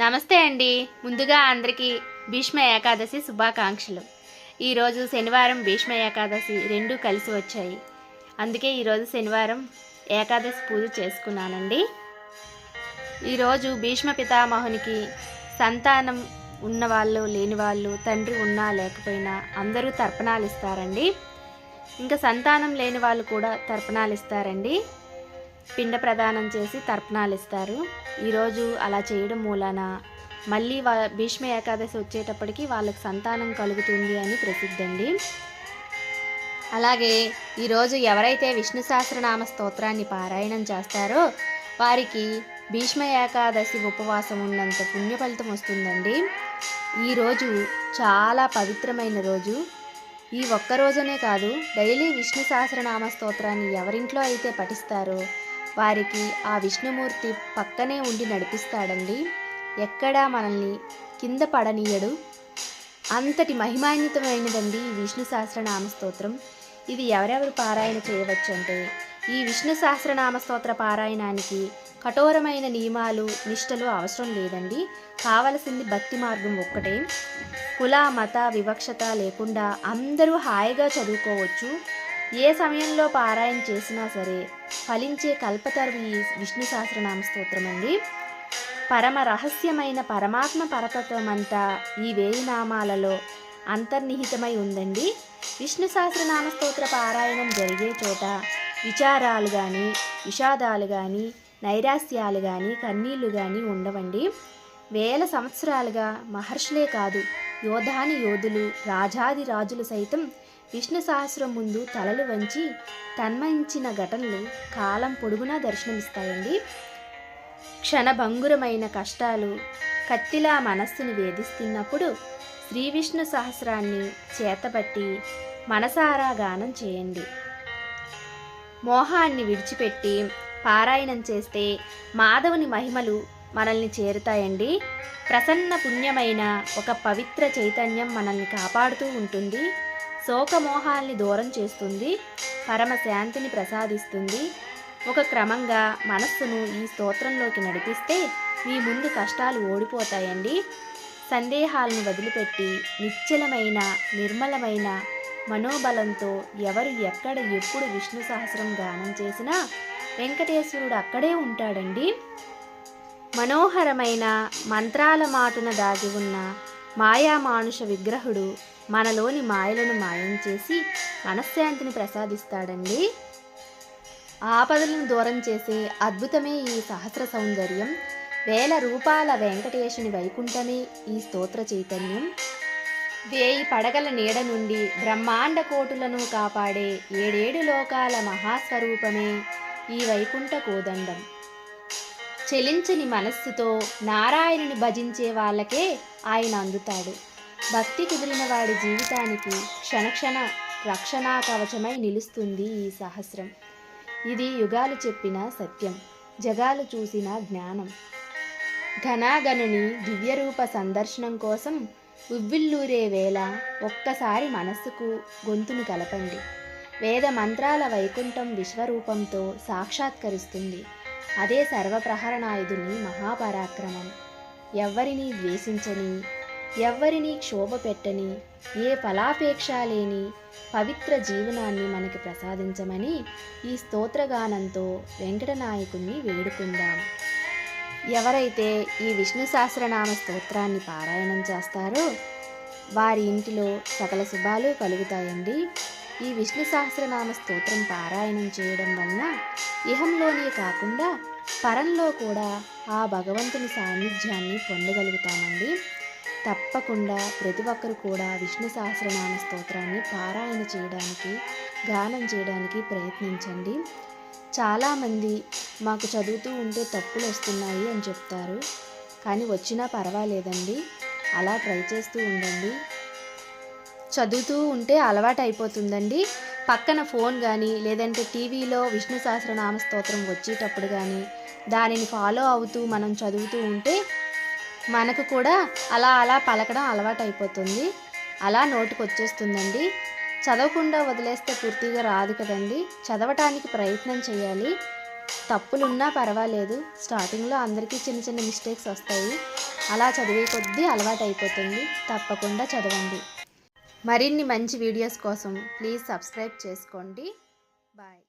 నమస్తే అండి. ముందుగా అందరికీ భీష్మ ఏకాదశి శుభాకాంక్షలు. ఈరోజు శనివారం భీష్మ ఏకాదశి రెండు కలిసి వచ్చాయి. అందుకే ఈరోజు శనివారం ఏకాదశి పూజ చేసుకున్నానండి. ఈరోజు భీష్మ పితామహునికి సంతానం ఉన్నవాళ్ళు లేని వాళ్ళు, తండ్రి ఉన్నా లేకపోయినా అందరూ తర్పణాలు ఇస్తారండి. ఇంకా సంతానం లేని వాళ్ళు కూడా తర్పణాలు ఇస్తారండి. పిండ ప్రదానం చేసి తర్పణాలు ఇస్తారు. ఈరోజు అలా చేయడం మూలాన మళ్ళీ భీష్మ ఏకాదశి వచ్చేటప్పటికి వాళ్ళకి సంతానం కలుగుతుంది అని ప్రసిద్ధి అండి. అలాగే ఈరోజు ఎవరైతే విష్ణు సహస్రనామ స్తోత్రాన్ని పారాయణం చేస్తారో వారికి భీష్మ ఏకాదశి ఉపవాసం ఉన్నంత పుణ్య ఫలితం వస్తుందండి. ఈరోజు చాలా పవిత్రమైన రోజు. ఈ ఒక్క రోజనే కాదు, డైలీ విష్ణు సహస్రనామ స్తోత్రాన్ని ఎవరింట్లో అయితే పఠిస్తారో వారికి ఆ విష్ణుమూర్తి పక్కనే ఉండి నడిపిస్తాడండి. ఎక్కడా మనల్ని కింద పడనీయడు. అంతటి మహిమాన్వితమైనదండి ఈ విష్ణు సహస్రనామ స్తోత్రం. ఇది ఎవరెవరు పారాయణ చేయవచ్చు అంటే, ఈ విష్ణు సహస్రనామ స్తోత్ర పారాయణానికి కఠోరమైన నియమాలు నిష్టలు అవసరం లేదండి. కావలసింది భక్తి మార్గం ఒక్కటే. కుల మత వివక్షత లేకుండా అందరూ హాయిగా చదువుకోవచ్చు. ఏ సమయంలో పారాయణ చేసినా సరే ఫలించే కల్పతరువు ఈ విష్ణు సహస్రనామ స్తోత్రం అండి. పరమ రహస్యమైన పరమాత్మ పరతత్వమంతా ఈ 1000 నామాలలో అంతర్నిహితమై ఉందండి. విష్ణు సహస్రనామ స్తోత్ర పారాయణం జరిగే చోట విచారాలు కానీ, విషాదాలు కానీ, నైరాస్యాలు కానీ, కన్నీళ్లు కానీ ఉండవండి. వేల సంవత్సరాలుగా మహర్షులే కాదు, యోధాని యోధులు, రాజాది రాజులు సైతం విష్ణు సహస్రం ముందు తలలు వంచి తన్మయించిన ఘటనలు కాలం పొడుగునా దర్శనమిస్తాయండి. క్షణభంగురమైన కష్టాలు కత్తిలా మనస్సుని వేధిస్తున్నప్పుడు శ్రీ విష్ణు సహస్రాన్ని చేతబట్టి మనసారా గానం చేయండి. మోహాన్ని విడిచిపెట్టి పారాయణం చేస్తే మాధవుని మహిమలు మనల్ని చేరుతాయండి. ప్రసన్న పుణ్యమైన ఒక పవిత్ర చైతన్యం మనల్ని కాపాడుతూ ఉంటుంది. శోకమోహాల్ని దూరం చేస్తుంది, పరమ శాంతిని ప్రసాదిస్తుంది. ఒక క్రమంగా మనస్సును ఈ స్తోత్రంలోకి నడిపిస్తే మీ ముందు కష్టాలు ఓడిపోతాయండి. సందేహాలను వదిలిపెట్టి నిశ్చలమైన నిర్మలమైన మనోబలంతో ఎవరు ఎక్కడ ఎప్పుడు విష్ణు సహస్రం గానం చేసినా వెంకటేశ్వరుడు అక్కడే ఉంటాడండి. మనోహరమైన మంత్రాల మాటున దాగి ఉన్న మాయామానుష విగ్రహుడు మనలోని మాయలను మాయం చేసి మనశ్శాంతిని ప్రసాదిస్తాడండి. ఆపదలను దూరం చేసే అద్భుతమే ఈ సహస్ర సౌందర్యం. 1000 రూపాల వెంకటేశుని వైకుంఠమే ఈ స్తోత్ర చైతన్యం. 1000 పడగల నీడ నుండి బ్రహ్మాండ కోటులను కాపాడే 7 లోకాల మహాస్వరూపమే ఈ వైకుంఠ కోదండం. చెలించని మనస్సుతో నారాయణుని భజించే వాళ్ళకే ఆయన అందుతాడు. భక్తి కుదిరిన వాడి జీవితానికి క్షణక్షణ రక్షణా కవచమై నిలుస్తుంది ఈ సహస్రం. ఇది యుగాలు చెప్పిన సత్యం, జగాలు చూసిన జ్ఞానం. ఘనాగణుని దివ్యరూప సందర్శనం కోసం ఉవ్విల్లూరే వేళ ఒక్కసారి మనస్సుకు గొంతును కలపండి. వేద మంత్రాల వైకుంఠం విశ్వరూపంతో సాక్షాత్కరిస్తుంది. అదే సర్వప్రహరణాయుధుని మహాపరాక్రమం. ఎవ్వరినీ ద్వేషించని, ఎవ్వరినీ క్షోభ పెట్టని, ఏ ఫలాపేక్ష లేని పవిత్ర జీవనాన్ని మనకి ప్రసాదించమని ఈ స్తోత్రగానంతో వెంకటనాయకుణ్ణి వేడుకుందాం. ఎవరైతే ఈ విష్ణు సహస్రనామ స్తోత్రాన్ని పారాయణం చేస్తారో వారి ఇంటిలో సకల శుభాలు కలుగుతాయండి. ఈ విష్ణు సహస్రనామ స్తోత్రం పారాయణం చేయడం వలన ఇహంలోనే కాకుండా పరంలో కూడా ఆ భగవంతుని సాన్నిధ్యాన్ని పొందగలుగుతామండి. తప్పకుండా ప్రతి ఒక్కరు కూడా విష్ణు సహస్రనామ స్తోత్రాన్ని పారాయణ చేయడానికి, గానం చేయడానికి ప్రయత్నించండి. చాలామంది మాకు చదువుతూ ఉంటే తప్పులు వస్తున్నాయి అని చెప్తారు. కానీ వచ్చినా పర్వాలేదండి, అలా ట్రై చేస్తూ ఉండండి. చదువుతూ ఉంటే అలవాటు అయిపోతుందండి. పక్కన ఫోన్ కానీ లేదంటే టీవీలో విష్ణు సహస్రనామ స్తోత్రం వచ్చేటప్పుడు కానీ దానిని ఫాలో అవుతూ మనం చదువుతూ ఉంటే మనకు కూడా అలా అలా పలకడం అలవాటు అయిపోతుంది. అలా నోటికి వచ్చేస్తుందండి. చదవకుండా వదిలేస్తే పూర్తిగా రాదు కదండి. చదవటానికి ప్రయత్నం చేయాలి. తప్పులున్నా పర్వాలేదు, స్టార్టింగ్లో అందరికీ చిన్న చిన్న మిస్టేక్స్ వస్తాయి. అలా చదివే కొద్దీ అలవాటు అయిపోతుంది. తప్పకుండా చదవండి. మరిన్ని మంచి వీడియోస్ కోసం ప్లీజ్ సబ్స్క్రైబ్ చేసుకోండి. బాయ్.